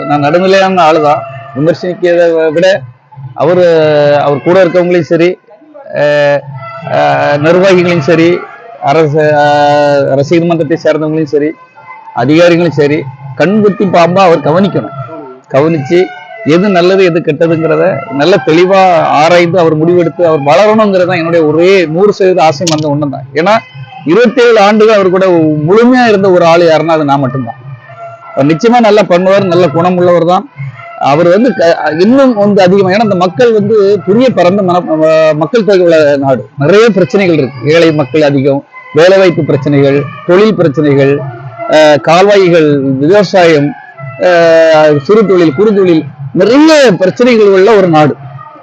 நான் நடுநிலையான ஆளுதான். விமர்சிக்கிறத விட அவர் கூட இருக்கவங்களையும் சரி, நிர்வாகிகளையும் சரி, ரசிகர் மன்றத்தை சேர்ந்தவங்களையும் சரி, அதிகாரிகளும் சரி, கண்குத்தி பாம்பா அவர் கவனிக்கணும். கவனிச்சு எது நல்லது எது கெட்டதுங்கிறத நல்ல தெளிவா ஆராய்ந்து அவர் முடிவெடுத்து அவர் வளரணுங்கிறத என்னுடைய ஒரே 100% ஆசையும் அந்த ஒண்ணு தான். ஏன்னா 27 ஆண்டுகள் அவர் கூட முழுமையா இருந்த ஒரு ஆள் யாருன்னா அது நான் மட்டும்தான். அவர் நிச்சயமா நல்லா பண்ணுவார், நல்ல குணம் உள்ளவர் தான். அவர் இன்னும் அதிகமாக, ஏன்னா இந்த மக்கள் புரிய பறந்த மக்கள் தொகை உள்ள நாடு. நிறைய பிரச்சனைகள் இருக்கு. ஏழை மக்கள் அதிகம், வேலைவாய்ப்பு பிரச்சனைகள், தொழில் பிரச்சனைகள், கால்வாய்கள், விவசாயம், சிறு தொழில், குறு தொழில், நிறைய பிரச்சனைகள் உள்ள ஒரு நாடு.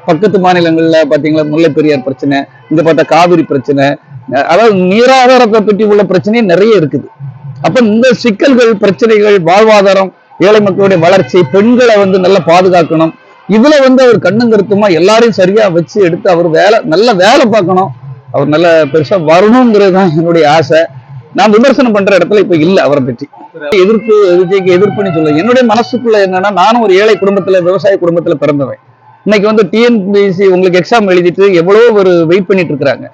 பக்கத்து மாநிலங்கள்ல பாத்தீங்களா முல்லை பெரியார் பிரச்சனை, இங்க பார்த்தா காவிரி பிரச்சனை, அதாவது நீராதாரத்தை பற்றி உள்ள பிரச்சனை நிறைய இருக்குது. அப்ப இந்த சிக்கல்கள், பிரச்சனைகள், வாழ்வாதாரம், ஏழை மக்களுடைய வளர்ச்சி, பெண்களை நல்லா பாதுகாக்கணும். இதுல அவர் கண்ணும் கருத்துமா எல்லாரையும் சரியா வச்சு எடுத்து அவர் நல்ல வேலை பார்க்கணும். அவர் நல்ல பெருசா வரணுங்கிறது தான் என்னுடைய ஆசை. நான் விமர்சனம் பண்ற இடத்துல இப்ப இல்ல. அவரை பற்றி விஜய்க்கு எதிர்ப்புன்னு சொல்ல என்னுடைய மனசுக்குள்ள என்னன்னா, நானும் ஒரு ஏழை குடும்பத்துல, விவசாய குடும்பத்துல பிறந்தவன். இன்னைக்கு டிஎன்பிஎஸ்சி உங்களுக்கு எக்ஸாம் எழுதிட்டு எவ்வளவோ ஒரு வெயிட் பண்ணிட்டு இருக்கிறாங்க.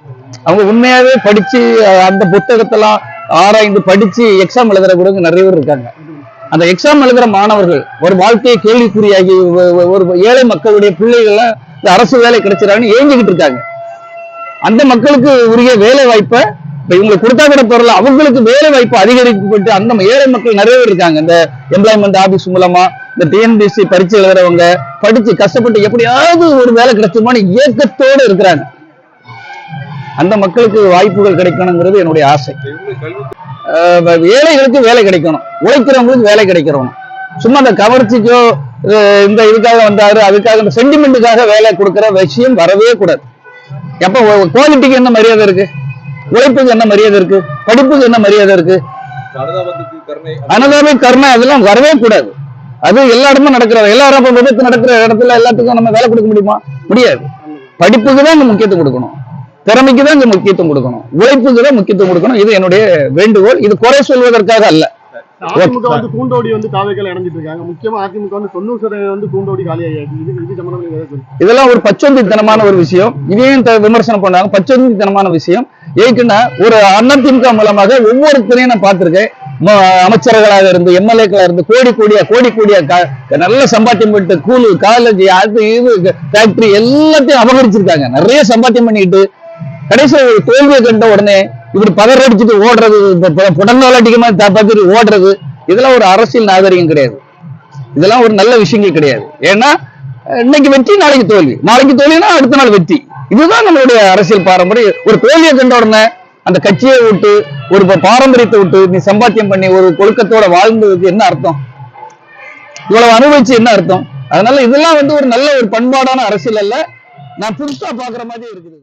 அவங்க உண்மையாவே படிச்சு அந்த புத்தகத்தெல்லாம் ஆராய்ந்து படிச்சு எக்ஸாம் எழுதுற கூட நிறைய பேர் இருக்காங்க. அந்த எக்ஸாம் எழுதுற மாணவர்கள் ஒரு வாழ்க்கையை கேள்விக்குறியாகி ஒரு ஏழை மக்களுடைய பிள்ளைகள் இந்த அரசு வேலை கிடைச்சிடான்னு ஏங்கிக்கிட்டு இருக்காங்க. அந்த மக்களுக்கு உரிய வேலை வாய்ப்பை இப்ப இவங்களுக்கு கொடுத்தா கூட பொருள், அவங்களுக்கு வேலை வாய்ப்பு அதிகரிக்கப்பட்டு அந்த ஏழை மக்கள் நிறைய பேர் இருக்காங்க. இந்த எம்ப்ளாய்மெண்ட் ஆபீஸ் மூலமா இந்த டிஎன்பிஎஸ்சி பரீட்சை எழுதுறவங்க படிச்சு கஷ்டப்பட்டு எப்படியாவது ஒரு வேலை கிடைச்சுமான்னு இயக்கத்தோடு இருக்கிறாங்க. அந்த மக்களுக்கு வாய்ப்புகள் கிடைக்கணுங்கிறது என்னுடைய ஆசை. ஏழைகளுக்கு வேலை கிடைக்கணும், உழைக்கிறவங்களுக்கு வேலை கிடைக்கிறோம். சும்மா அந்த கவர்ச்சிக்கோ இந்த இதுக்காக வந்தாரு அதுக்காக இந்த சென்டிமெண்ட்டுக்காக வேலை கொடுக்கிற விஷயம் வரவே கூடாது. எப்ப குவாலிட்டிக்கு என்ன மரியாதை இருக்கு, உழைப்புக்கு என்ன மரியாதை இருக்கு, படிப்புக்கு என்ன மரியாதை இருக்கு, அனதாபி கருணை அதெல்லாம் வரவே கூடாது. அது எல்லா இடமும் நடக்கிறது. எல்லாரும் விபத்து நடக்கிற இடத்துல எல்லாத்துக்கும் நம்ம வேலை கொடுக்க முடியுமா? முடியாது. படிப்புக்கு தான் இங்க முக்கியத்துவம் கொடுக்கணும், திறமைக்கு தான் இங்க முக்கியத்துவம் கொடுக்கணும், உழைப்புக்கு தான் முக்கியத்துவம் கொடுக்கணும். இது என்னுடைய வேண்டுகோள். இது குறை சொல்வதற்காக அல்ல. அதிமுக கூண்டோடி தாவைகள் இணைஞ்சிட்டு இருக்காங்க. முக்கியமா அதிமுக 90% கூண்டோடி காலியாயிருக்கு. இதெல்லாம் ஒரு பச்சொந்தித்தனமான ஒரு விஷயம். இதையும் விமர்சனம் பண்ணாங்க. பச்சொந்தித்தனமான விஷயம். ஏற்கனவே ஒரு அதிமுக மூலமாக ஒவ்வொருத்தரையும் நான் பார்த்திருக்கேன். அமைச்சர்களாக இருந்து, எம்எல்ஏக்களாக இருந்து கோடி கோடியா நல்ல சம்பாத்தியம் பண்ணிட்டு ஸ்கூலு, காலேஜ், அது இது ஃபேக்டரி எல்லாத்தையும் அபகரிச்சிருக்காங்க. நிறைய சம்பாத்தியம் பண்ணிட்டு கடைசி தோல்வியை கண்ட உடனே இப்படி பதறடிச்சுட்டு ஓடுறது, புடங்காலட்டிகமா பார்த்துட்டு ஓடுறது, இதெல்லாம் ஒரு அரசியல் நாகரிகம் கிடையாது. இதெல்லாம் ஒரு நல்ல விஷயங்கள் கிடையாது. ஏன்னா இன்னைக்கு வெற்றி, நாளைக்கு தோல்வி, நாளைக்கு தோல்வினா அடுத்த நாள் வெற்றி. இதுதான் நம்மளுடைய அரசியல் பாரம்பரியம். ஒரு தோல்வியை கண்ட உடனே அந்த கட்சியை விட்டு, ஒரு பாரம்பரியத்தை விட்டு நீ சம்பாத்தியம் பண்ணி ஒரு கொழுக்கத்தோட வாழ்ந்ததுக்கு என்ன அர்த்தம்? இவ்வளவு அனுபவிச்சு என்ன அர்த்தம்? அதனால இதெல்லாம் ஒரு நல்ல ஒரு பண்பாடான அரசியல் அல்ல. நான் புதுசா பாக்குற மாதிரி இருக்குது.